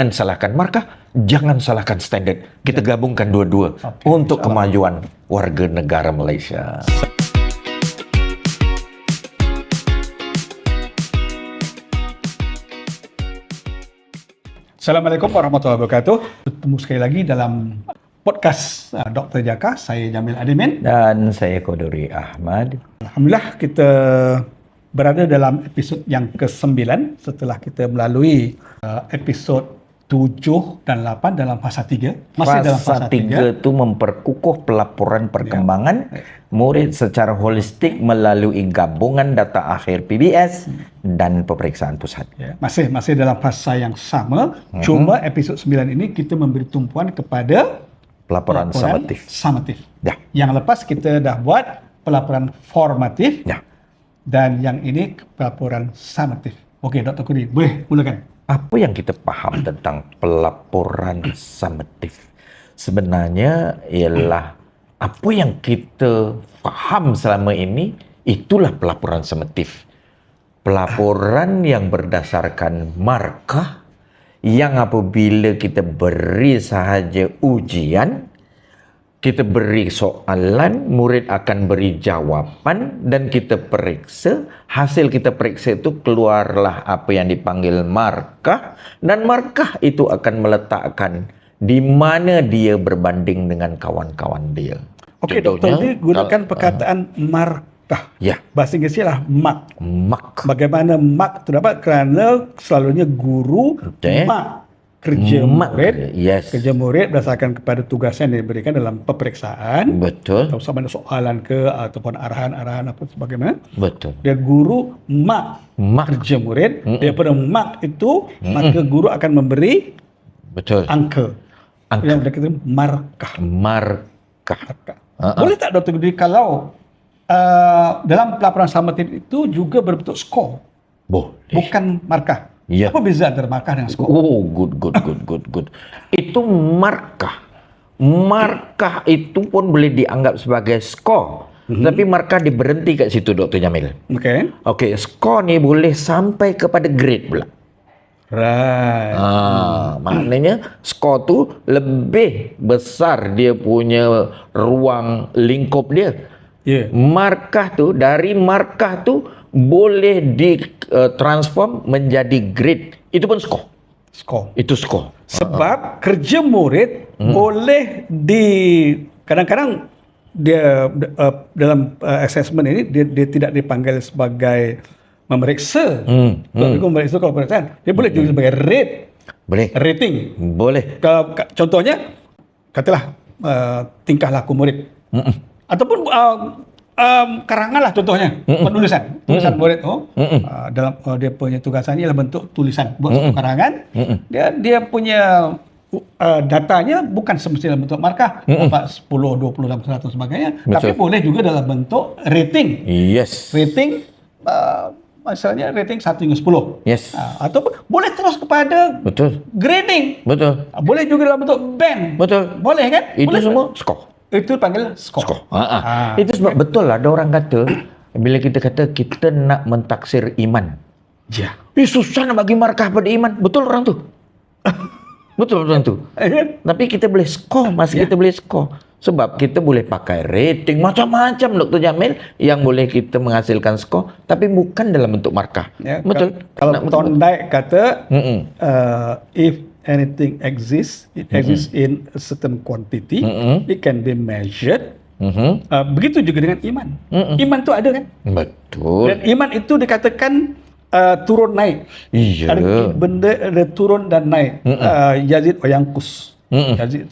jangan salahkan markah, jangan salahkan standard. Kita gabungkan dua-dua untuk kemajuan warga negara Malaysia. Assalamualaikum warahmatullahi wabarakatuh. Bertemu sekali lagi dalam podcast Dr. Jaka. Saya Jamil Adimin. Dan saya Qaduri Ahmad. Alhamdulillah kita berada dalam episod yang ke-9 setelah kita melalui episod 7 dan 8 dalam fasa 3. Masih dalam fasa 3 itu memperkukuh pelaporan perkembangan murid secara holistik melalui gabungan data akhir PBS dan peperiksaan pusat. Masih dalam fasa yang sama, cuma episod 9 ini kita memberi tumpuan kepada pelaporan summatif. Yang lepas kita dah buat pelaporan formatif. Dan yang ini pelaporan summatif. Okey, Dr. Kudi, boleh mulakan. Apa yang kita faham tentang pelaporan summatif? Sebenarnya ialah apa yang kita faham selama ini, itulah pelaporan summatif. Pelaporan yang berdasarkan markah, yang apabila kita beri sahaja ujian, kita beri soalan, murid akan beri jawapan dan kita periksa. Hasil kita periksa itu keluarlah apa yang dipanggil markah, dan markah itu akan meletakkan di mana dia berbanding dengan kawan-kawan dia. Okey, doktor, ini gunakan perkataan markah. Bahasa Inggerisnya lah mark. Bagaimana mark itu dapat? Kerana selalunya guru mark kerja murid berdasarkan kepada tugas yang diberikan dalam peperiksaan. Betul. Atau sama ada soalan ke ataupun arahan-arahan apa sebagainya. Betul. Dia guru mark kerja murid. Daripada mark itu maka guru akan memberi angka. Yang kita markah. Boleh tak Dr. Gudi kalau dalam pelaporan summatif itu juga berbentuk skor? Boleh. Bukan markah. Apa beza antara markah dengan skor? Oh, good. Itu markah. Markah itu pun boleh dianggap sebagai skor. Tapi markah diberhenti kat situ, Dr. Jamil. Okey, skor ni boleh sampai kepada grade pula. Right. Maknanya skor tu lebih besar dia punya ruang lingkup dia. Markah tu, dari markah tu boleh ditransform menjadi grade. Itu pun skor. Itu skor. Sebab kerja murid boleh kadang-kadang dia dalam assessment ini dia tidak dipanggil sebagai memeriksa. Memeriksa kalau pemeriksaan, dia boleh juga sebagai rating. Boleh. Contohnya, katalah tingkah laku murid. Ataupun karanganlah contohnya, tulisan murid dalam dia punya tugasannya ialah bentuk tulisan, buat satu karangan. Dia punya datanya bukan semestinya dalam bentuk markah 10, 20 dan 100 sebagainya. Tapi boleh juga dalam bentuk rating. Rating misalnya rating 1 hingga 10. Ataupun boleh terus kepada grading. Boleh juga dalam bentuk band. Boleh kan? Itu semua skor. Itu panggil skor. Itu sebab betul lah ada orang kata, bila kita kata kita nak mentaksir iman. Susah nak bagi markah pada iman. Betul orang tu. Betul orang tu. Tapi kita boleh skor, kita boleh skor. Sebab kita boleh pakai rating macam-macam, Dr. Jamil, yang boleh kita menghasilkan skor, tapi bukan dalam bentuk markah. Betul. Kalau Thorndike kata, if anything exists, it exists in a certain quantity, it can be measured. Begitu juga dengan iman. Iman tu ada kan? Betul. Dan iman itu dikatakan turun naik. Ada benda ada turun dan naik. Yazid wa yanqus. Yazid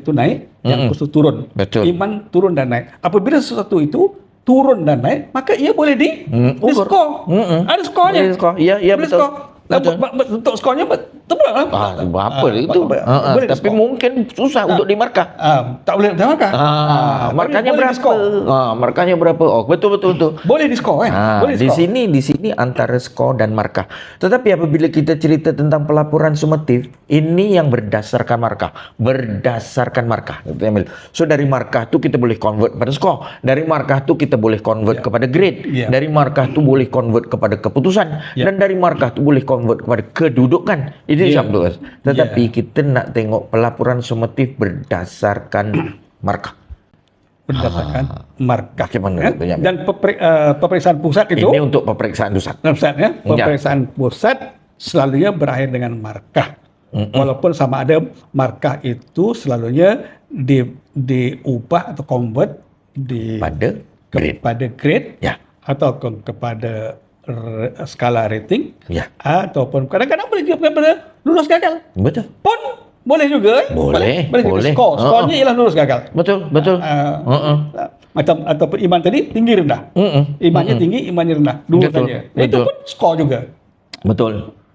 itu naik, yanqus itu turun. Iman turun dan naik. Apabila sesuatu itu turun dan naik, maka ia boleh di skor. Ada skornya. Ya, betul. Bentuk skornya tebal lah. Berapa itu? Tapi mungkin susah untuk dimarkah. Tak boleh dimarkah. Markahnya berapa? Markahnya berapa? Oh, betul. Boleh diskor kan? Di sini antara skor dan markah. Tetapi apabila kita cerita tentang pelaporan summatif, ini yang berdasarkan markah. So dari markah tu kita boleh convert pada skor. Dari markah tu kita boleh convert kepada grade. Dari markah tu boleh convert kepada keputusan. Dan dari markah tu boleh convert kepada kedudukan. Itu Ya. Syabdul. Tetapi kita nak tengok pelaporan sumatif berdasarkan markah. Berdasarkan markah. Bagaimana, Ya. Dr. Jamil? Dan peperiksaan pusat itu, Ini untuk peperiksaan pusat. Ustaz, ya, peperiksaan pusat selalunya berakhir dengan markah. Walaupun sama ada markah itu selalunya diubah atau convert Pada grade. kepada grade Ya. atau kepada skala rating, Ya. ataupun kadang-kadang boleh juga kepada lulus gagal Betul. pun boleh juga. Boleh, boleh juga. boleh. Skornya ialah lulus gagal. Betul, betul. Macam ataupun iman tadi tinggi rendah. Imannya tinggi, imannya rendah. Dua Betul, saja. Itu betul. pun skor juga. Betul.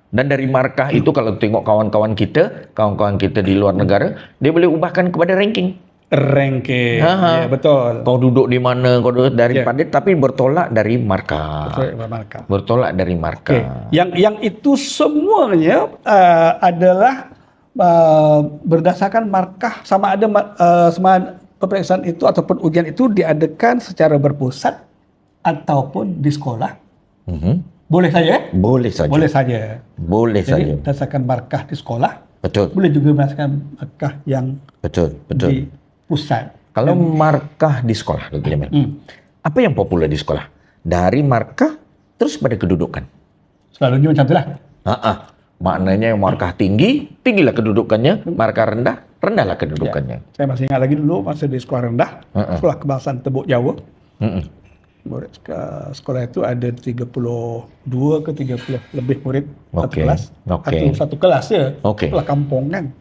Dan dari markah itu kalau tengok kawan-kawan kita di luar negara, dia boleh ubahkan kepada ranking. Ranking. Ha. Ya, betul. Kau duduk di mana, kau duduk daripada tapi bertolak dari markah. Betul, markah. Bertolak dari Okey. markah. Yang itu semuanya adalah berdasarkan markah, sama ada peperiksaan itu ataupun ujian itu diadakan secara berpusat ataupun di sekolah. Boleh saja, ya? Boleh saja. Boleh saja. Boleh Jadi saja. berdasarkan markah di sekolah, Betul. boleh juga berdasarkan markah yang Betul. di Betul. pusat. Kalau markah di sekolah, Dr. Jamil, apa yang populer di sekolah? Dari markah terus pada kedudukan. Selalunya macam itulah. Maknanya yang markah tinggi, tinggilah kedudukannya. Markah rendah, rendahlah kedudukannya. Saya masih ingat lagi dulu masa di sekolah rendah, sekolah kebangsaan Tebuk Jawa. Murid sekolah itu ada 32 ke 30 lebih murid satu Okey, kelas. okey. Satu kelas je. Okey. Sekolah kampung kan.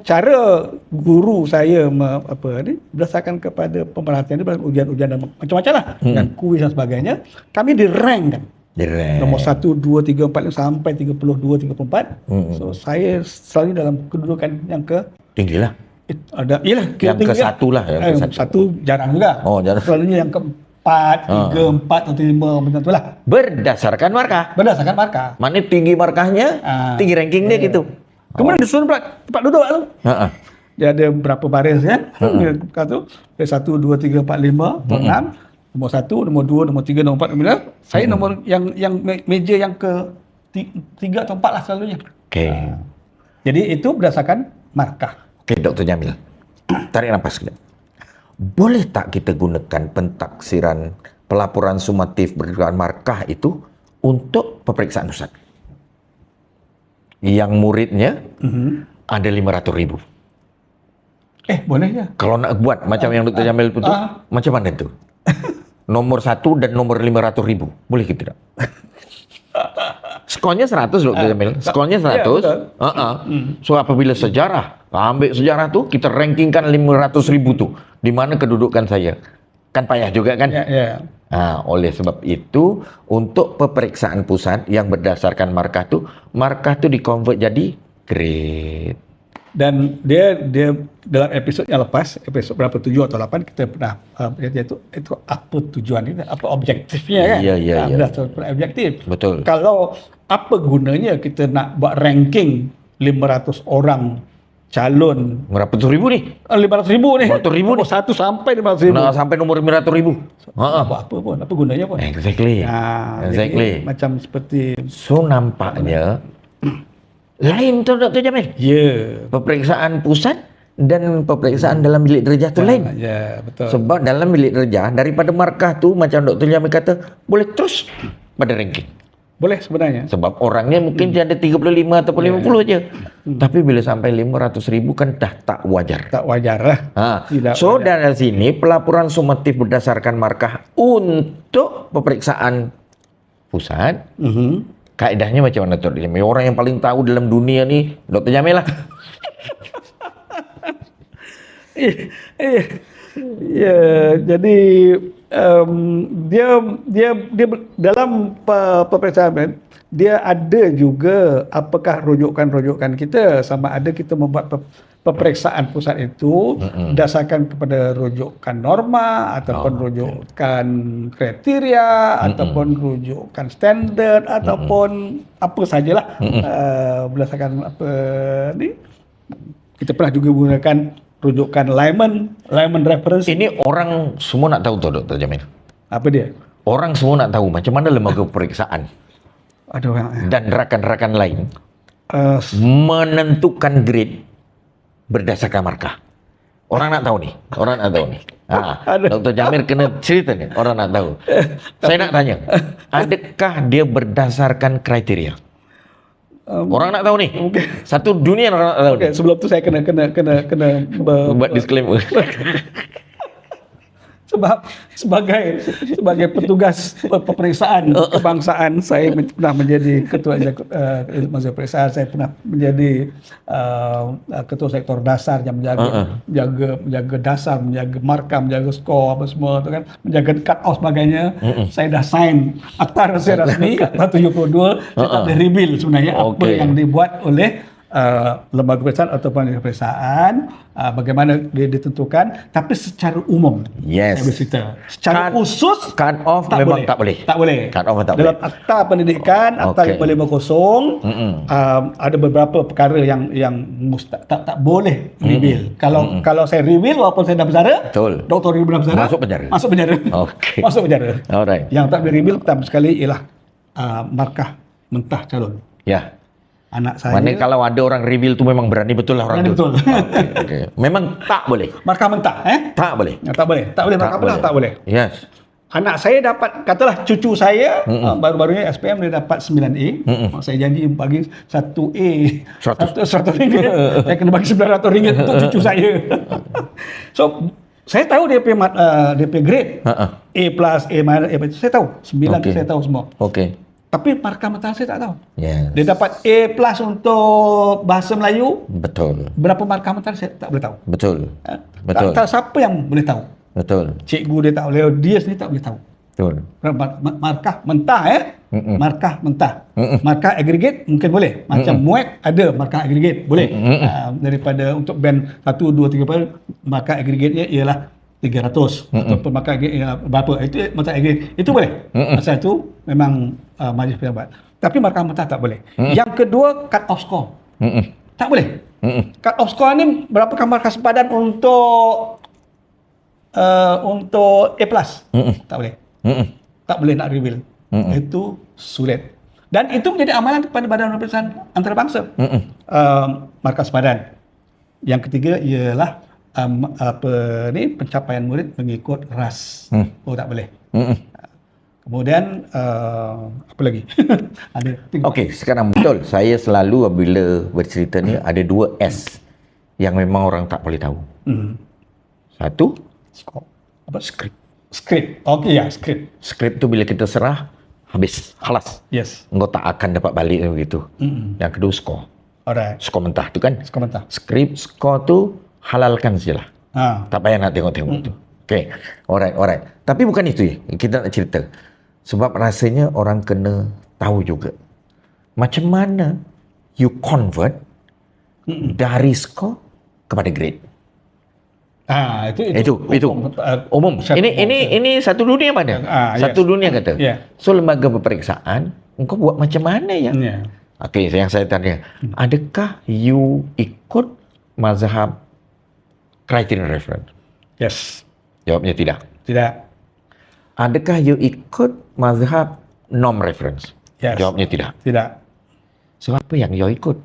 Cara guru saya berdasarkan kepada pemerhatian dia, berdasarkan ujian-ujian dan macam-macam lah. Dan kuis dan sebagainya. Kami di rank kan. Direct. Nombor 1, 2, 3, 4 sampai 32, 34. So saya selalu dalam kedudukan yang ke Tinggilah. ialah Yang ke satu lah. Yang ke satu. satu jarang juga. Oh, jarang. Selalunya yang keempat, tiga, empat atau lima macam itulah. Berdasarkan markah. Berdasarkan markah. Mana tinggi markahnya, tinggi ranking dia gitu. Kemudian disusun pula tempat duduk tu. Dia ada berapa baris kan? Kata dari 1, 2, 3, 4, 5 atau 6. Nombor 1, nombor 2, nombor 3, nombor 4, nombor 5. Saya nombor yang meja yang ke 3 atau 4 lah selalunya. Okey. Jadi itu berdasarkan markah. Okey, Dr. Jamil. Tarik nafas sekejap. Boleh tak kita gunakan pentaksiran pelaporan sumatif berdasarkan markah itu untuk peperiksaan pusat? Yang muridnya ada 500,000. Boleh je. Kalau nak buat macam yang Dr. Jamil itu, macam mana tu? Nomor 1 dan nomor 500,000. Boleh ke tidak? Skornya 100 Dr. Jamil. Skornya 100. So apabila sejarah, ambil sejarah tu, kita rankingkan 500,000 tu. Di mana kedudukan saya? Kan payah juga kan? Ya. Oleh sebab itu, untuk peperiksaan pusat yang berdasarkan markah tu di-convert jadi grade. Dan dia dalam episod yang lepas, episod berapa 7 atau 8 kita pernah itu apa tujuan kita, apa objektifnya kan? Ya. Berdasarkan objektif. Betul. Kalau apa gunanya kita nak buat ranking 500 orang calon 500,000 ni. 500,000 ni. 500,000 Nombor 1 sampai 500,000. Nak sampai nomor 500,000. Apa pun, apa gunanya pun. Exactly. Jadi, macam seperti So nampaknya lain tu Dr. Jamil. Peperiksaan pusat dan peperiksaan dalam bilik derajah tu lain. Ya, betul. Sebab dalam bilik derajah daripada markah tu macam Dr. Jamil kata boleh terus pada ranking. Boleh sebenarnya. Sebab orangnya mungkin dia ada 35 ataupun 50 je. Tapi bila sampai 500,000 kan dah tak wajar. Tak wajar lah. Tidak So wajar. dari sini pelaporan sumatif berdasarkan markah untuk peperiksaan pusat. Kaedahnya macam mana Dr. Jamil? Orang yang paling tahu dalam dunia ni Dr. Jamil lah. Ya, jadi dia dalam peperiksaan dia ada juga apakah rujukan kita, sama ada kita membuat peperiksaan pusat itu berdasarkan kepada rujukan norma ataupun rujukan kriteria ataupun rujukan standard ataupun apa sajalah berdasarkan apa ni. Kita pernah juga gunakan rujukan Lyman reference. Ini orang semua nak tahu tu Dr. Jamil. Apa dia? Orang semua nak tahu macam mana lembaga peperiksaan. Aduh, dan rakan-rakan lain uh, menentukan grade berdasarkan markah. Orang nak tahu nih, orang nak tahu nih. Dr. Jamil kena cerita nih, orang nak tahu. Saya nak tanya, adakah dia berdasarkan kriteria? Orang nak tahu nih. Satu dunia orang nak tahu. okay, sebelum tu saya kena Buat disclaimer. sebab sebagai petugas peperiksaan kebangsaan, saya pernah menjadi ketua Majlis Peperiksaan, saya pernah menjadi ketua sektor dasar yang menjaga dasar, menjaga markah, menjaga skor apa semua tu kan, menjaga cut off sebagainya. Saya dah sign akta rahsia rasmi akta 72. Saya tak boleh reveal sebenarnya apa yang dibuat oleh lembaga peperiksaan ataupun peperiksaan, bagaimana dia ditentukan, tapi secara umum saya bercerita. Secara khusus cut off memang tak boleh. Tak boleh. Cut off tak dalam boleh. akta pendidikan, akta 550, ada beberapa perkara yang tak boleh reveal. Kalau saya reveal walaupun saya dah bersara, betul, Dr. Ribu dah bersara, masuk penjara. Okay. Masuk penjara. Alright. Yang tak boleh reveal pertama sekali ialah markah mentah calon. Ya. Anak saya. Mana kalau ada orang reveal tu memang berani betul lah orang berani tu. Betul. Okay. Memang tak boleh. Markah mentah, Tak boleh. Tak boleh. Tak boleh markah mentah, tak boleh. Yes. Anak saya dapat, katalah cucu saya baru-barunya SPM dia dapat 9A. Saya janji bagi 1A 100 ringgit. Saya kena bagi 900 ringgit untuk cucu saya. So saya tahu dia punya grade. A plus, A minus, A plus. Saya tahu. 9 saya tahu semua. Okey. Tapi markah mentah saya tak tahu. Yes. Dia dapat A plus untuk bahasa Melayu. Betul. Berapa markah mentah saya tak boleh tahu. Betul. Betul. Tak siapa yang boleh tahu. Betul. Cikgu dia tak boleh, dia sendiri tak boleh tahu. Betul. Markah mentah markah mentah. Markah aggregate mungkin boleh. Macam MUET ada markah aggregate boleh. Daripada untuk band 1 2 3 markah aggregate-nya ialah 300 ataupun markah aggregate ialah berapa. Itu markah aggregate. Itu boleh. Pasal itu memang majlis pejabat. Tapi markah mentah tak boleh. Yang kedua, cut off score. Tak boleh. Cut off score ni berapakah markah sepadan untuk A+? Tak boleh. Tak boleh nak reveal. Itu sulit. Dan itu menjadi amalan kepada Badan Peperiksaan Antarabangsa. Markah sepadan. Yang ketiga ialah pencapaian murid mengikut ras. Tak boleh. Kemudian apa lagi? Okey, sekarang betul. Saya selalu bila bercerita ni ada 2 S yang memang orang tak boleh tahu. Satu, skor. Apa? Skrip. Okey ya, skrip. Skrip tu bila kita serah, habis, khalas. Yes. Engkau tak akan dapat balik begitu. Yang kedua, skor. Alright. Skor mentah tu kan? Skor mentah. Skrip, skor tu halalkan sajalah. Tak payah nak tengok-tengok tu. Okey. Alright. Tapi bukan itu ya. Kita nak cerita. Sebab rasanya orang kena tahu juga. Macam mana you convert dari skor kepada grade. Itu umum. Ini satu dunia mana? Satu dunia kata. So lembaga peperiksaan, engkau buat macam mana ya? Okey, yang saya tanya, adakah you ikut mazhab criterion reference? Yes. Jawabnya tidak. Tidak. Adakah you ikut mazhab norm reference? Yes. Jawabnya tidak. Tidak. So apa yang you ikut?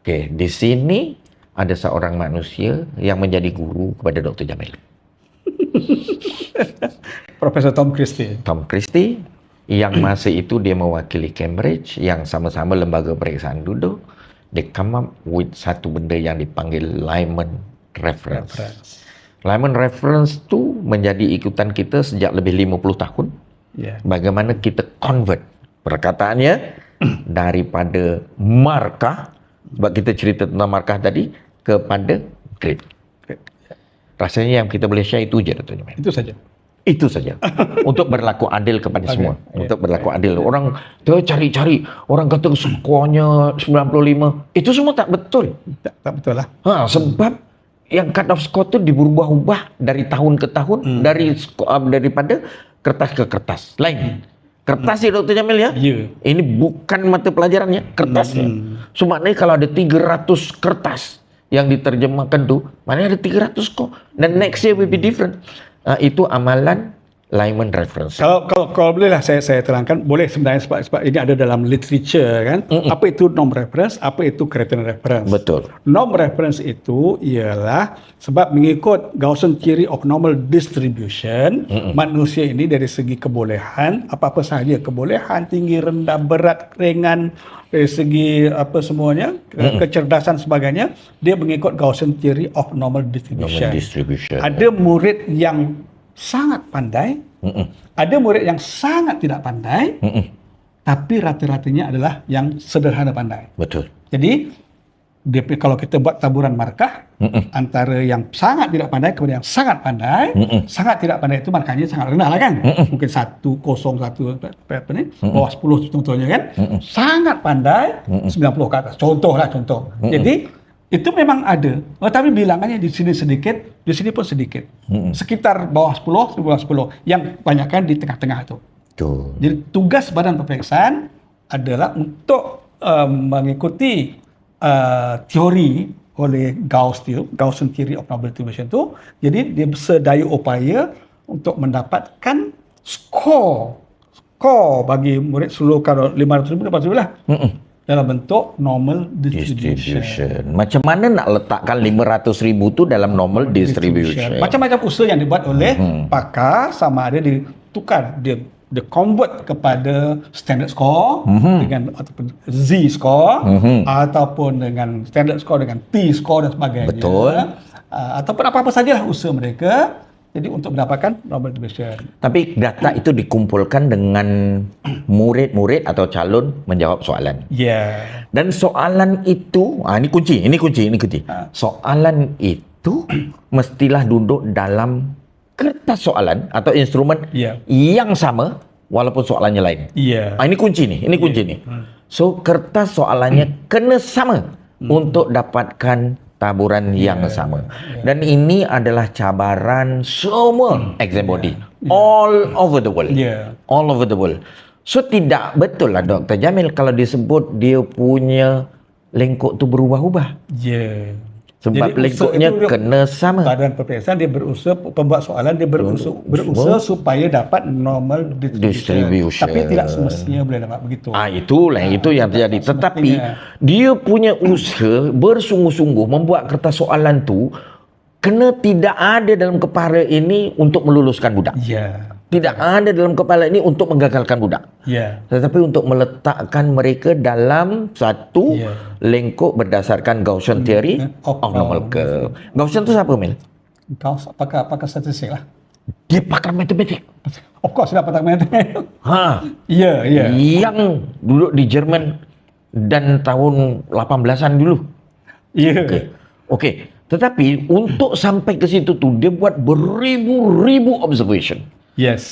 Okey, di sini ada seorang manusia yang menjadi guru kepada Dr. Jamil. Profesor Tom Christie. Tom Christie yang masa itu dia mewakili Cambridge, yang sama-sama lembaga periksaan duduk. Dia come up with satu benda yang dipanggil Lyman reference. Lyman reference tu menjadi ikutan kita sejak lebih 50 tahun. Bagaimana kita convert perkataannya daripada markah, sebab kita cerita tentang markah tadi, kepada grade. Rasanya yang kita boleh share itu je, Dr. Jamil. Itu saja. Untuk berlaku adil kepada semua. Untuk berlaku adil. Orang cari-cari, orang kata skornya 95. Itu semua tak betul. Tak betul lah. Sebab yang cut off score tu diubah-ubah dari tahun ke tahun, daripada kertas ke kertas. Lain. Kertas ya Dr. Jamil ya? Ini bukan mata pelajarannya, kertasnya. So maknanya kalau ada 300 kertas yang diterjemahkan tu, maknanya ada 300 skor. Dan next year will be different. Itu amalan Lyman reference. Kalau boleh lah saya terangkan, boleh sebenarnya sebab ini ada dalam literature kan. Apa itu norm reference, apa itu criterion reference. Betul. Norm reference itu ialah sebab mengikut Gaussian theory of normal distribution, manusia ini dari segi kebolehan, apa-apa sahaja kebolehan, tinggi, rendah, berat, ringan, dari segi apa semuanya, kecerdasan sebagainya, dia mengikut Gaussian theory of normal distribution. Ada murid yang sangat pandai, ada murid yang sangat tidak pandai, tapi rata-ratanya adalah yang sederhana pandai. Betul. Jadi kalau kita buat taburan markah antara yang sangat tidak pandai kepada yang sangat pandai, sangat tidak pandai itu markahnya sangat rendah lah kan, mungkin 1, 0, 1 apa ni, bawah 10 contohnya kan, sangat pandai 90 ke atas, contoh. Jadi itu memang ada, tapi bilangannya di sini sedikit, di sini pun sedikit. Sekitar bawah 10, di bawah 10. Yang banyakkan di tengah-tengah itu. Betul. Jadi tugas badan peperiksaan adalah untuk mengikuti teori oleh Gaussian theory of normal distribution itu. Jadi dia bersedaya upaya untuk mendapatkan skor bagi murid seluruh kalau 500,000 lah. Dalam bentuk normal distribution. Macam mana nak letakkan 500,000 tu dalam normal distribution? Macam-macam usaha yang dibuat oleh pakar, sama ada ditukar, dia convert kepada standard score dengan ataupun Z score ataupun dengan standard score dengan T score dan sebagainya. Betul. Ataupun apa-apa sajalah usaha mereka. Jadi untuk mendapatkan normal distribution. Tapi data itu dikumpulkan dengan murid-murid atau calon menjawab soalan. Dan soalan itu, ini kunci. Soalan itu mestilah duduk dalam kertas soalan atau instrumen yang sama walaupun soalannya lain. Ini kunci nih. So kertas soalannya kena sama untuk dapatkan taburan yang sama. Dan ini adalah cabaran semua exam body all over the world. All over the world. So tidak betul lah Dr. Jamil kalau disebut dia punya lengkok tu berubah-ubah. Sebab lengkoknya kena sama. Badan peperiksaan dia berusaha, pembuat soalan dia berusaha supaya dapat normal distribution. Tapi tidak semestinya boleh dapat begitu. Itu yang terjadi. Tetapi dia punya usaha bersungguh-sungguh membuat kertas soalan tu kena tidak ada dalam kepala ini untuk meluluskan budak. Tidak ada dalam kepala ini untuk menggagalkan budak. Tetapi untuk meletakkan mereka dalam satu lengkok berdasarkan Gaussian theory of normal curve. Gaussian tu siapa, Mel? Gauss pakar statistik lah. Dia pakar matematik. Of course dia pakar matematik. Yang duduk di Jerman dan tahun 18-an dulu. Okey. Tetapi untuk sampai ke situ tu dia buat beribu-ribu observation.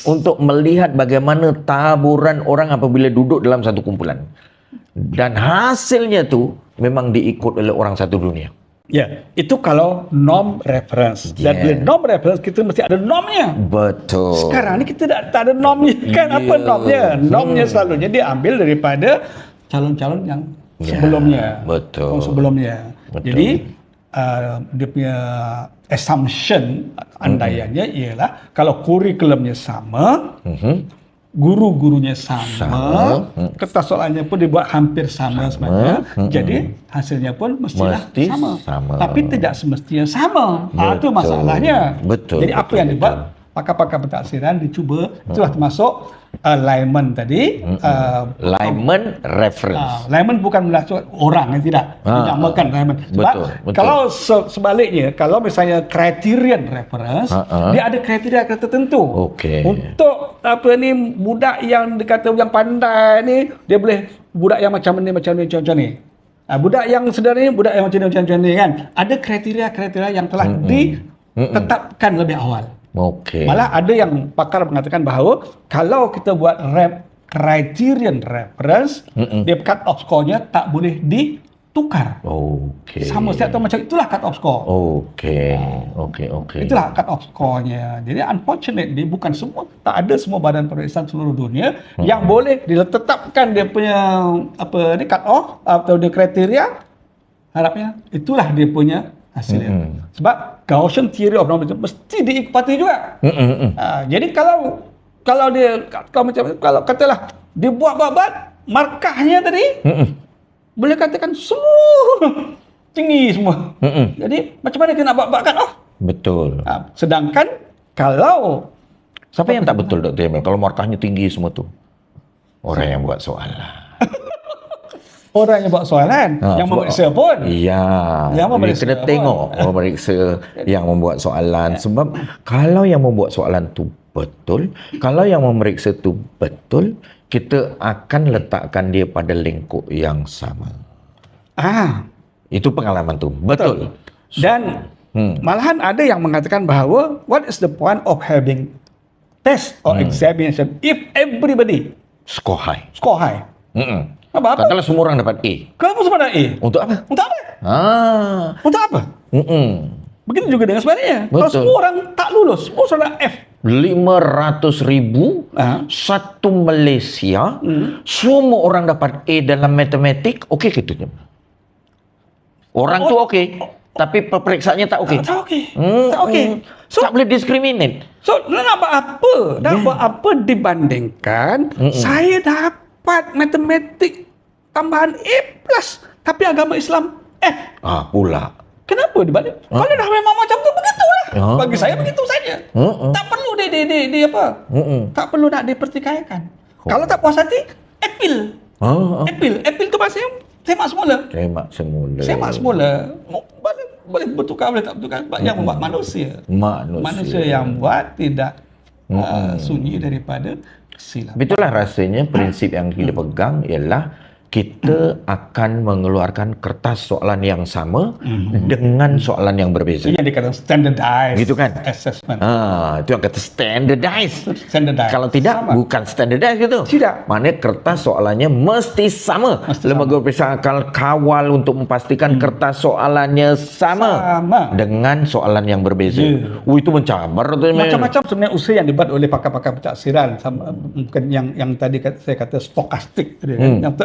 Untuk melihat bagaimana taburan orang apabila duduk dalam satu kumpulan. Dan hasilnya tu memang diikut oleh orang satu dunia. Itu kalau norm reference. Dan bila norm reference kita mesti ada normnya. Betul. Sekarang ni kita tak ada normnya kan. Apa normnya? Normnya selalunya diambil daripada calon-calon yang sebelumnya. Betul. Jadi dia punya assumption andaiannya ialah kalau kurikulumnya sama, guru-gurunya sama, kertas soalannya pun dibuat hampir sama sebenarnya. Jadi hasilnya pun mestilah sama. Tapi tidak semestinya sama. Itu masalahnya. Jadi apa yang dibuat pakar-pakar pentaksiran dicuba, itulah termasuk Lyman tadi. Lyman reference. Lyman bukan melacak orang, tidak. Dinamakan Lyman. Sebab kalau sebaliknya, kalau misalnya criterion reference, dia ada kriteria tertentu. Untuk budak yang dikata yang pandai ni, dia boleh budak yang macam ni. Budak yang sederhana ni, budak yang macam ni kan. Ada kriteria-kriteria yang telah ditetapkan lebih awal. Malah ada yang pakar mengatakan bahawa kalau kita buat criterion reference, dia cut off score-nya tak boleh ditukar. Sama setiap tahun macam itulah cut off score. Itulah cut off score-nya. Jadi unfortunately bukan semua, tak ada semua badan peperiksaan seluruh dunia yang boleh ditetapkan dia punya cut off atau dia kriteria. Harapnya itulah dia punya hasilnya. Sebab Gaussian theory of normal mesti diikutipati juga. Jadi kalau kalau katalah dia buat markahnya tadi, boleh katakan semua tinggi semua. Jadi macam mana kita nak buat-buatkan? Betul. Sedangkan kalau Siapa yang tak betul, Dr. Emil? Kalau markahnya tinggi semua tu, orang yang buat soalan. orang yang buat soalan, yang memeriksa pun. Iya. Yang Dia kena tengok memeriksa yang membuat soalan. Sebab kalau yang membuat soalan tu betul, kalau yang memeriksa tu betul, kita akan letakkan dia pada lingkup yang sama. Itu pengalaman tu. Betul. Dan malahan ada yang mengatakan bahawa what is the point of having test or examination if everybody Skor high. Apa? Katalah semua orang dapat A. Kenapa semua nak A? Untuk apa? Untuk apa? Untuk apa? Begitu juga dengan sebaliknya. Betul. Kalau semua orang tak lulus, semua orang nak F. 500,000 satu Malaysia, semua orang dapat A dalam matematik, okey ke tu? Orang tu okey, tapi pemeriksaannya tak okey. Tak okey. Tak okey. So, tak boleh discriminate. So, nak buat apa? Nak buat apa dibandingkan saya dapat matematik tambahan A+, tapi agama Islam F. Pula. Kenapa dibanding? Kalau dah memang macam tu, begitulah. Bagi saya begitu saja. Tak perlu di apa? Tak perlu nak dipertikaikan. Kalau tak puas hati, appeal. Appeal tu maksudnya semak semula. Boleh bertukar, boleh tak bertukar. Sebab yang membuat manusia yang buat tidak sunyi daripada kesilapan. Itulah rasanya prinsip yang kita pegang ialah kita akan mengeluarkan kertas soalan yang sama dengan soalan yang berbeza. Yang dikatakan standardized gitu kan? assessment. Itu yang kata standardized. Standardized. Kalau tidak, bukan standardized gitu. Tidak. Maknanya kertas soalannya mesti sama. Lembaga periksa akan kawal untuk memastikan kertas soalannya sama dengan soalan yang berbeza. Itu mencabar. Macam-macam sebenarnya usaha yang dibuat oleh pakar-pakar pentaksiran. Bukan yang tadi saya kata stokastik.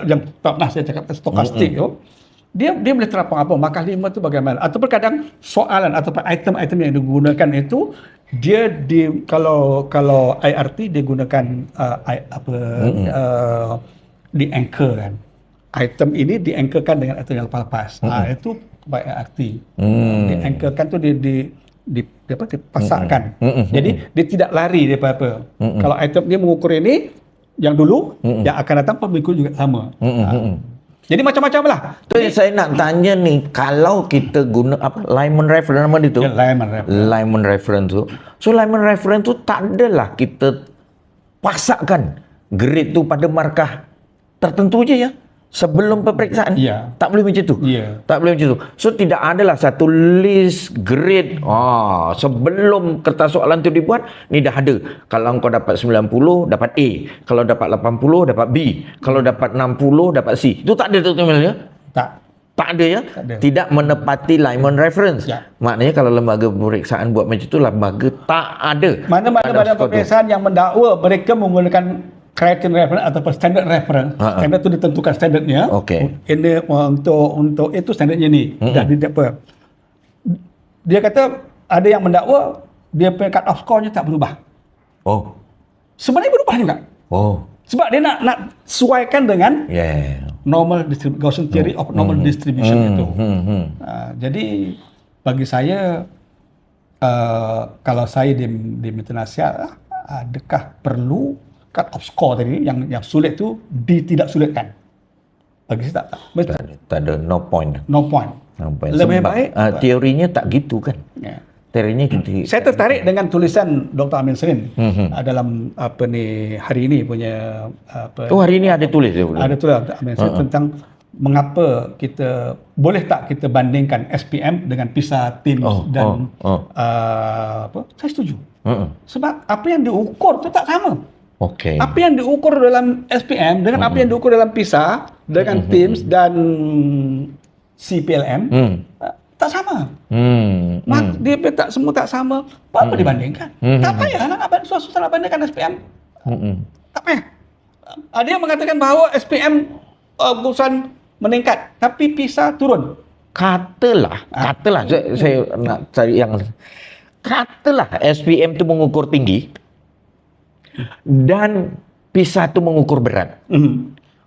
Yang tak pernah saya cakap stokastik tu. Dia boleh terapung apa? Markah 5 tu bagaimana? Ataupun kadang soalan ataupun item-item yang digunakan itu dia kalau IRT dia gunakan di-anchor kan. Item ini di-anchorkan dengan item yang lepas. Itu by IRT. Di-anchorkan tu dipasakkan. Jadi dia tidak lari daripada apa. Kalau item dia mengukur ini yang dulu, yang akan datang pun mengikut juga sama. Jadi macam-macam lah. Tu yang saya nak tanya ni, kalau kita guna apa Lyman reference nama dia tu? Lyman reference tu. So Lyman reference tu tak adalah kita pasakkan grade tu pada markah tertentu je ya. Sebelum peperiksaan. Tak boleh macam tu. Tak boleh macam tu. So tidak adalah satu list grade. Sebelum kertas soalan tu dibuat, ni dah ada. Kalau kau dapat 90 dapat A. Kalau dapat 80 dapat B. Kalau dapat 60 dapat C. Itu tak ada tu ya? Tak ada ya? Tidak menepati Lyman reference. Maknanya kalau lembaga pemeriksaan buat macam tu, lembaga tak ada. Mana-mana badan pemeriksaan yang mendakwa mereka menggunakan criterion reference ataupun standard reference. Standard tu ditentukan standardnya. Ini untuk itu standardnya ni. Dah apa? Dia kata ada yang mendakwa dia punya cut off score-nya tak berubah. Sebenarnya berubah juga. Sebab dia nak sesuaikan dengan normal distribution, Gaussian theory of normal distribution itu. Jadi bagi saya kalau saya di Metanasial, adakah perlu cut off score tadi yang sulit tu tidak sulitkan? Bagi saya tak ada no point. Lebih baik teorinya tak gitu kan. Teorinya gitu. Saya tertarik dengan tulisan Dr. Amin Salim dalam hari ini punya hari ini ada tulis dia. Ada tulis Dr. Amin Salim tentang mengapa boleh tak kita bandingkan SPM dengan PISA, TIMSS dan saya setuju. Sebab apa yang diukur tu tak sama. Apa yang diukur dalam SPM dengan apa yang diukur dalam PISA, dengan TIMSS dan CPLM tak sama. Dia semua tak sama. Apa dibandingkan? Tak payah nak susah bandingkan SPM. Tak payah. Ada yang mengatakan bahawa SPM urusan meningkat, tapi PISA turun. Katalah saya nak cari yang katalah SPM tu mengukur tinggi, Dan PISA itu mengukur berat.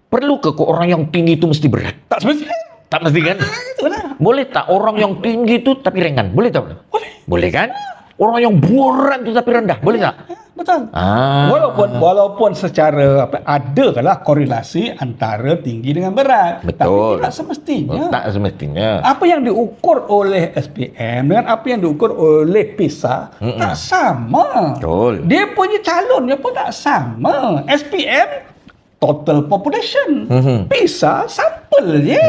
Perlu ke orang yang tinggi itu mesti berat? Tak semestinya. Tak mesti kan? Itulah. Boleh tak orang yang tinggi itu tapi ringan? Boleh tak? Boleh. Boleh kan? Orang yang berat itu tapi rendah? Boleh tak? Betul. Ah. Walaupun secara ada lah korelasi antara tinggi dengan berat. Betul. Tapi tidak semestinya. Tak semestinya. Apa yang diukur oleh SPM dengan apa yang diukur oleh PISA tak sama. Betul. Dia punya calonnya pun tak sama. SPM total population. PISA sampel je.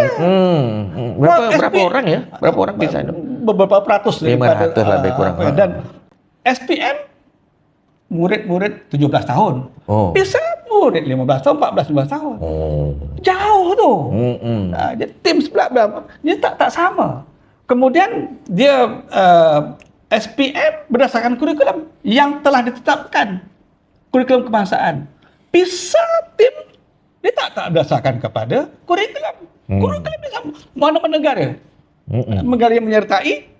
Berapa orang ya? Berapa orang PISA itu? Beberapa ratus 500 lebih kurang. Dan SPM murid-murid 17 tahun. Oh. PISA murid 15 tahun, 14, 15 tahun. Oh. Jauh tu. Dia tim sebelah dia tak sama. Kemudian dia SPM berdasarkan kurikulum yang telah ditetapkan. Kurikulum kebangsaan. PISA tim dia tak berdasarkan kepada kurikulum. Kurikulum dia sama. Mana-mana negara. Negara yang menyertai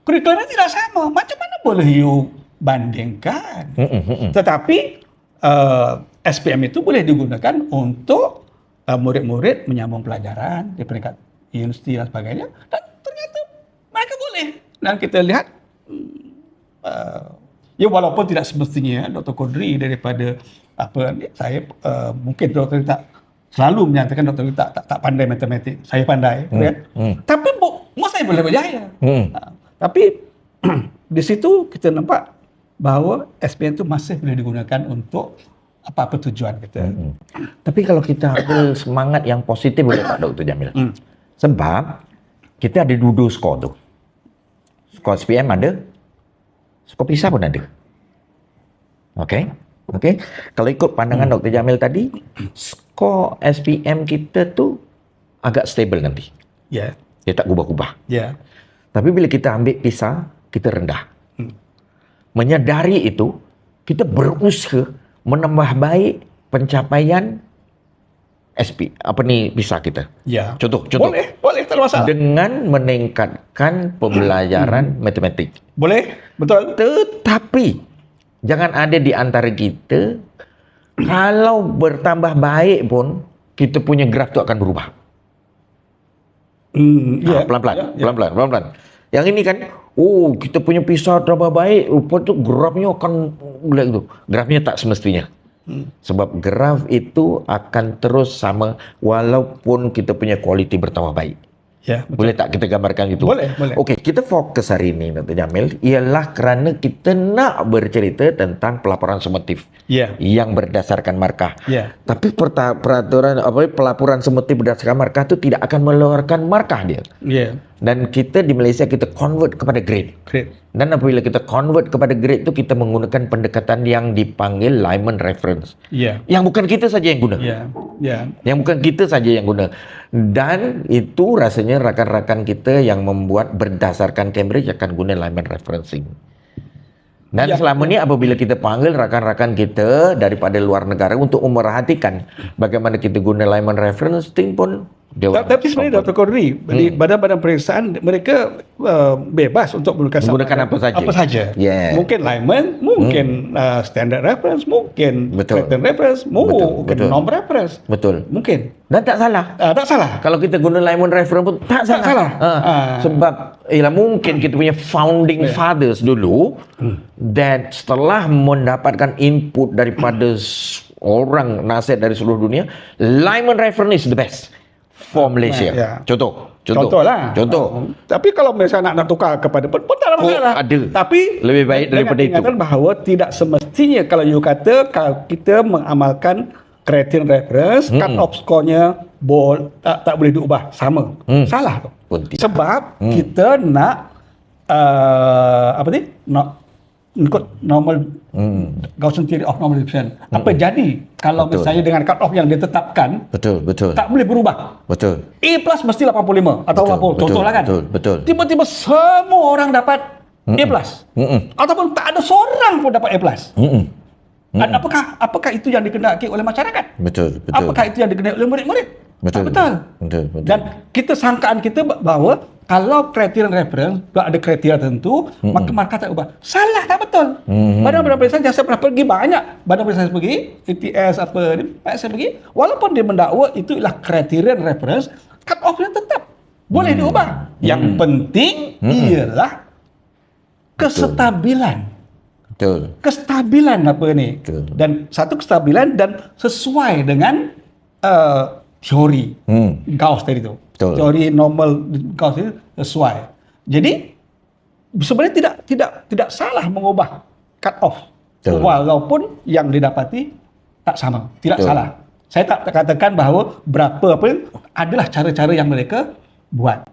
kurikulumnya tidak sama. Macam mana boleh you bandingkan? Tetapi SPM itu boleh digunakan untuk murid-murid menyambung pelajaran di peringkat universiti dan sebagainya, dan ternyata mereka boleh. Dan kita lihat ya walaupun tidak semestinya Dr. Kodri daripada saya mungkin Dr. tak selalu menyatakan Dr. tak pandai matematik. Saya pandai, kan? Tapi saya boleh berjaya. Tapi di situ kita nampak bahawa SPM itu masih boleh digunakan untuk apa-apa tujuan kita. Tapi kalau kita ambil semangat yang positif boleh tak Dr. Jamil? Sebab kita ada dua skor tu. Skor SPM ada, skor PISA pun ada. Okey? Kalau ikut pandangan Dr. Jamil tadi, skor SPM kita tu agak stable nanti. Ya. Dia tak ubah-ubah. Ya. Tapi bila kita ambil PISA, kita rendah. Menyadari itu, kita berusaha menambah baik pencapaian PISA kita. Ya. Contoh. Boleh, tak ada masalah. Dengan meningkatkan pembelajaran matematik. Boleh, betul. Tetapi jangan ada di antara kita, kalau bertambah baik pun kita punya graf tu akan berubah. Pelan-pelan. Yang ini kan, kita punya PISA tambah baik, rupa tu grafnya akan black tu. Grafnya tak semestinya. Sebab graf itu akan terus sama walaupun kita punya kualiti bertambah baik. Ya, betul. Boleh tak kita gambarkan itu? Boleh. Okey, kita fokus hari ini Dr. Jamil ialah kerana kita nak bercerita tentang pelaporan sumatif. Ya. Yang berdasarkan markah. Ya. Tapi peraturan pelaporan sumatif berdasarkan markah itu tidak akan mengeluarkan markah dia. Ya. Dan kita di Malaysia kita convert kepada grade. Dan apabila kita convert kepada grade itu kita menggunakan pendekatan yang dipanggil Lyman reference. Ya. Yang bukan kita saja yang guna. Ya. Yang bukan kita saja yang guna. Dan itu rasanya rakan-rakan kita yang membuat berdasarkan Cambridge akan guna Lyman referencing. Dan selama ni apabila kita panggil rakan-rakan kita daripada luar negara untuk memerhatikan bagaimana kita guna Lyman referencing pun dia tapi sebenarnya Dr. Kodri, badan-badan periksaan mereka bebas untuk menggunakan apa saja. Yeah. Mungkin Lyman, mungkin standard reference, mungkin pattern reference, mungkin norm reference. Betul. Mungkin. Dan tak salah. Tak salah. Kalau kita guna Lyman reference pun tak salah. Sebab mungkin kita punya founding fathers dulu dan setelah mendapatkan input daripada orang nasihat dari seluruh dunia, Lyman reference is the best for Malaysia. Contoh. Tapi kalau misalnya nak tukar kepada pun tak ada masalah. Ada. Tapi lebih baik daripada itu. Ingatkan bahawa tidak semestinya kalau you kata kalau kita mengamalkan criterion reference, cut off score-nya tak boleh diubah sama. Salah tu. Sebab kita nak ikut normal Gaussian theory of normal distribution. Apa jadi kalau misalnya dengan cut off yang ditetapkan tak boleh berubah. A plus mesti 85 atau 80. Contohlah kan. Tiba-tiba semua orang dapat A plus. Ataupun tak ada seorang pun dapat A plus. Apakah itu yang dikehendaki oleh masyarakat? Apakah itu yang dikehendaki oleh murid-murid? Betul. Betul. Betul. Betul. Dan kita sangkaan kita bahawa kalau kriteria reference ada kriteria tertentu, maka markah tak ubah. Salah, tak betul. Badan pemeriksaan jasa pernah pergi banyak. Badan pemeriksaan pergi, ETS apa ni, saya pergi. Walaupun dia mendakwa itu ialah kriteria reference, cut off-nya tetap boleh diubah. Yang penting ialah kestabilan. Betul. Kestabilan apa ni? Betul. Dan satu kestabilan dan sesuai dengan teori Gauss tadi tu. Betul. Teori normal Gauss itu sesuai. Jadi sebenarnya tidak salah mengubah cut off. Betul. Walaupun yang didapati tak sama, tidak Betul. salah. Saya tak katakan bahawa berapa apa adalah cara-cara yang mereka buat.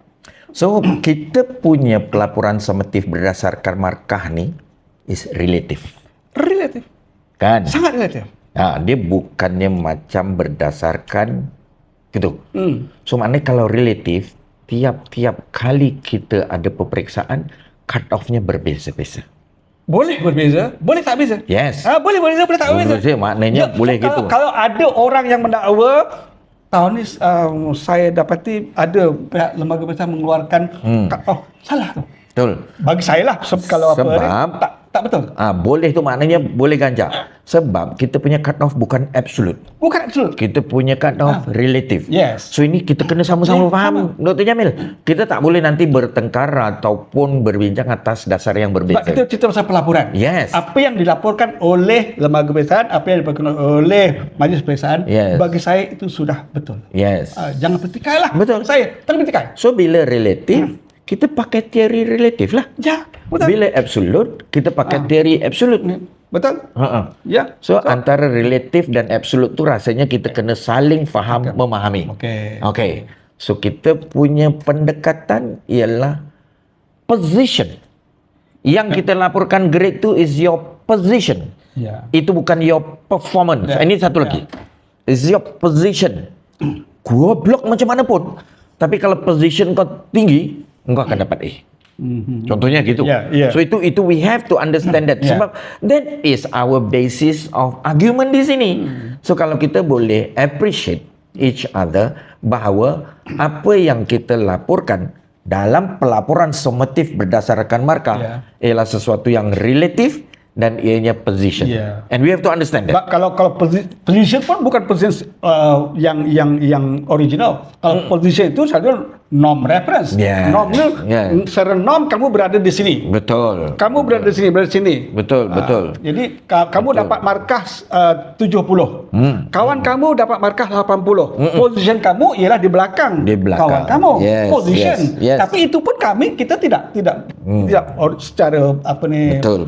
So, kita punya pelaporan summative berdasarkan markah ni is relative. Relatif. Kan? Sangat relatif. Dia bukannya macam berdasarkan gitu. So maknanya kalau relatif, tiap-tiap kali kita ada peperiksaan, cut off-nya berbeza-beza. Boleh berbeza, boleh tak beza. Yes. Boleh berbeza, boleh tak berbeza. Berbeza, maknanya boleh gitu. Kalau ada orang yang mendakwa tahun ni saya dapati ada pihak lembaga besar mengeluarkan cut off, salah tu. Betul. Bagi saya lah kalau apa ni, Sebab tak betul. boleh tu maknanya boleh ganjak. Sebab kita punya cut off bukan absolute. Bukan absolut. Kita punya cut off relative. Yes. So ini kita kena sama-sama faham, Dr. Jamil. Kita tak boleh nanti bertengkar ataupun berbincang atas dasar yang berbeza. Sebab kita cerita pasal pelaporan. Yes. Apa yang dilaporkan oleh lembaga pemeriksaan, apa yang dilaporkan oleh majlis pemeriksaan, Yes. bagi saya itu sudah betul. Yes. Jangan bertikai lah. Betul. Saya, jangan bertikai. So bila relatif, kita pakai teori relatif lah. Ya, betul. Bila absolute, kita pakai teori absolute. Betul? Ya. So antara relatif dan absolute tu rasanya kita kena saling faham, memahami. Okey. So kita punya pendekatan ialah position. Yang kita laporkan grade tu is your position. Ya. Itu bukan your performance. Ya. Ini satu lagi. Is your position. Goblok macam mana pun. Tapi kalau position kau tinggi, engkau akan dapat A. Contohnya gitu. Ya. So itu we have to understand that. Ya. Sebab that is our basis of argument di sini. So kalau kita boleh appreciate each other bahawa apa yang kita laporkan dalam pelaporan summative berdasarkan markah ialah sesuatu yang relatif dan ianya position. And we have to understand that. Kalau position pun bukan position yang original. Kalau position itu selalu norm reference. Norm ni secara norm kamu berada di sini. Betul. Kamu berada di sini, berada di sini. Betul. Jadi kamu dapat markah 70. Kawan kamu dapat markah 80. Position kamu ialah di belakang. Kawan kamu. Position. Tapi itu pun kita tidak secara apa ni. Betul.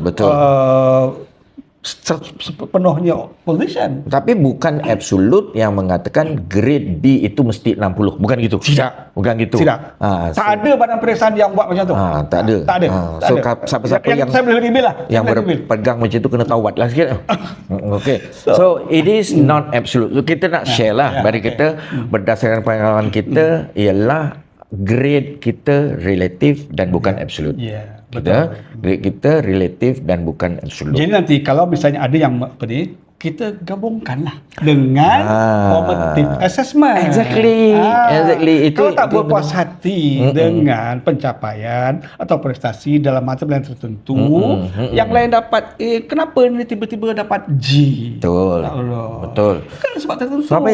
Sepenuhnya position. Tapi bukan absolute yang mengatakan grade B itu mesti 60. Bukan gitu. Tidak. Bukan gitu. Tidak. Tak ada badan pemeriksaan yang buat macam tu. Tak ada. Tak ada. So siapa-siapa yang saya boleh reveal lah. yang berpegang macam tu kena taubat lah sikit. Okay. So it is not absolute. So kita nak share lah. Bagi kita berdasarkan pengalaman kita ialah grade kita relatif dan bukan absolute. Grade kita relatif dan bukan absolute. Jadi nanti kalau misalnya ada yang kita gabungkanlah dengan formative assessment. Exactly. Kalau tak berpuas hati dengan pencapaian atau prestasi dalam mata pelajaran tertentu, yang lain dapat A, kenapa ni tiba-tiba dapat G? Betul. Kan sebab tertentu. So apa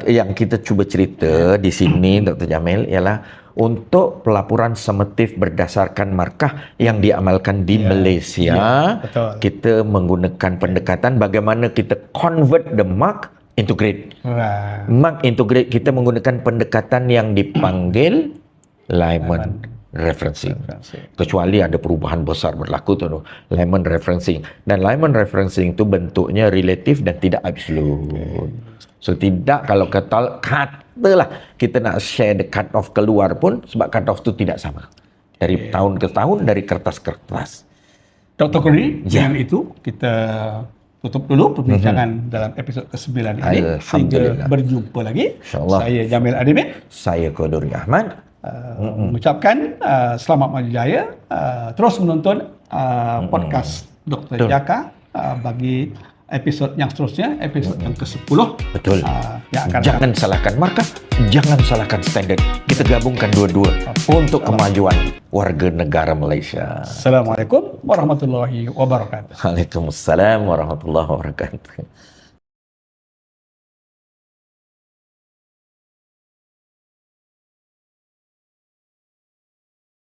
yang kita cuba cerita di sini Dr. Jamil ialah untuk pelaporan summative berdasarkan markah yang diamalkan di Malaysia, kita menggunakan pendekatan bagaimana kita convert the mark into grade. Mark into grade kita menggunakan pendekatan yang dipanggil Lyman referencing. Kecuali ada perubahan besar berlaku tu, Lyman referencing. Dan Lyman referencing itu bentuknya relatif dan tidak absolute. So tidak kalau katalah kita nak share the cut off keluar pun sebab cut off tu tidak sama. Dari tahun ke tahun, dari kertas ke kertas. Dr. Kuri, dengan itu kita tutup dulu perbincangan dalam episod ke-9 ini. Sehingga berjumpa lagi. InsyaAllah. Saya Jamil Adibin. Saya Qaduri Ahmad. Mengucapkan selamat maju jaya. Terus menonton podcast Dr. Jaka bagi episod yang seterusnya, episod yang ke-10. Betul. Yang akan Jangan salahkan markah, jangan salahkan standard. Kita gabungkan dua-dua untuk kemajuan warga negara Malaysia. Assalamualaikum warahmatullahi wabarakatuh. Waalaikumsalam warahmatullahi wabarakatuh.